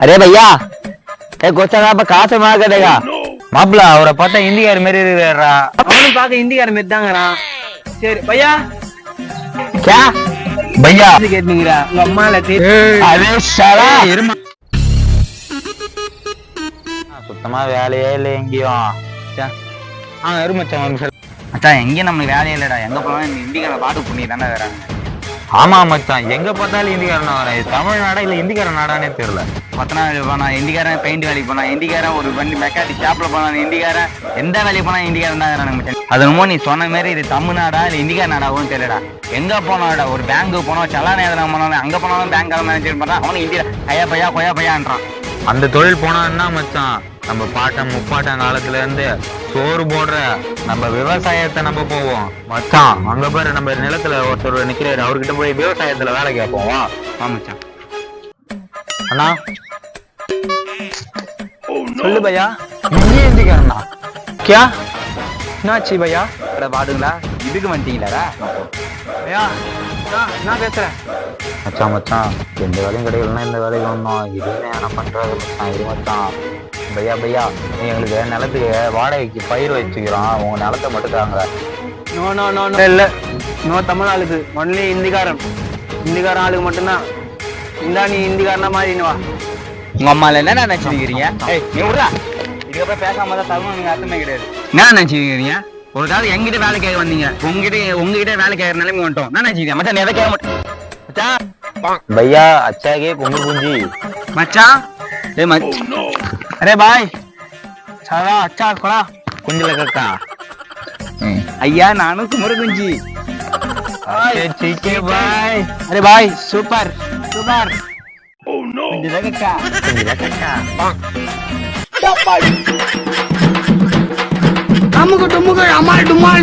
अरे भैया क्वेश्चन आप कहाँ से मार करेगा மாப்பிள அவரை பார்த்தா இந்திக்கார மாதிரி இருக்கிறாரா? அவனும் பார்க்க இந்திக்கார மாதிரி தாங்கிறான். சரி பையா क्या பையா கேட்டீங்களா உங்க அம்மால अरे साला எருமா சுத்தமா வேலையே இல்லை எங்கேயும். எருமச்சான் ஒரு நிமிஷம். மச்சான் எங்கேயும் நம்மளுக்கு வேலையே இல்லடா. எங்க போனாலும் இந்த இந்திக்கார பாட்டு புண்ணி தானே வராங்க. ஆமா மச்சான், எங்க பார்த்தாலும் இந்திக்காரன் வரேன். இது தமிழ்நாடா இல்ல இந்திக்கார நாடானே தெரியல. 10 நாள் போனா இந்திக்காரன், பெயிண்ட் வேலைக்கு போனா இந்திக்காரன், ஒரு வண்டி மெக்கானிக் ஷாப்ல போனா இந்திக்காரன், எந்த வேலைக்கு போனா இந்திக்காரன் தான் வரானுங்க மச்சான். அது என்னமோ நீ சொன்ன மாதிரி இது தமிழ்நாடா இல்ல இந்திக்கார நாடாவும் தெரியலடா. எங்க போனாடா, ஒரு பேங்க்கு போனோம், சலான எதனா போனாலும் அங்க போனாலும் பேங்க் மேனேஜர் பண்றான், அவனும் இந்தியா ஐயா பையா கொய்யா பையான்றான். அந்த தொழில் போனா என்ன மச்சான், நம்ம பாட்டம் முப்பாட்டம் காலத்துல இருந்து சோறு போடுற நம்ம விவசாயத்தை நம்ம போவோம் மச்சான். அங்க பாரு நம்ம நிலத்துல ஒருத்தர் நிக்கிறாரு, அவர்கிட்ட போய் விவசாயத்துல வேலை கேட்போம். வா மச்சான். அண்ணா சொல்லு பையா. நீ இந்திக்காரனா? கியா என்னாச்சு பையா? பாடுங்களா இதுக்கு வந்துட்டீங்களா பையா? நான் பேசுறேன் மச்சான். மச்சான் எந்த வேலையும் கிடைக்கலன்னா இந்த வேலைக்கு வந்தோம். இதுன்னு என்ன பண்றது மச்சான்? இது மச்சான் பையா பையா, நீ எங்களுக்கு நிலத்துக்கு வாடகைக்கு பயிர் வச்சுக்கிறோம், உங்க நிலத்தை மட்டும் தாங்க. நோ நோ நோ நோ இல்ல, நோ தமிழ் ஆளுக்கு ஒன்லி இந்திக்காரன். இந்திக்காரன் ஆளுக்கு மட்டும்தான். இந்தா நீ இந்திக்காரனா மாதிரி வா. உங்க அம்மால என்ன நினைச்சிருக்கிறீங்க? ஏய் நீ விடுறா, இதுக்கப்புறம் பேசாம தான் தருணம் நீங்க அர்த்தமே கிடையாது. என்ன நினைச்சிருக்கிறீங்க? ஒரு காலம் எங்கிட்ட வேலை கேட்க வந்தீங்க, உங்ககிட்ட வேலை கேட்கற நிலைமை வந்துட்டோம். என்ன நினைச்சிருக்கீங்க மச்சான்? நீ எதை கேட்க மாட்டேன் மச்சான். பையா அச்சாகே பொங்கு குஞ்சி மச்சான். ஏ மச்சான். अरे भाई सारा अच्छा खोला குஞ்சில கக்கா. ஐயா நானும் குமர குஞ்சி. ठीक है भाई. अरे भाई सुपर सुपर. Oh no. कुंजिला कक्का. अमुक डुमुक अमाल डुमाल.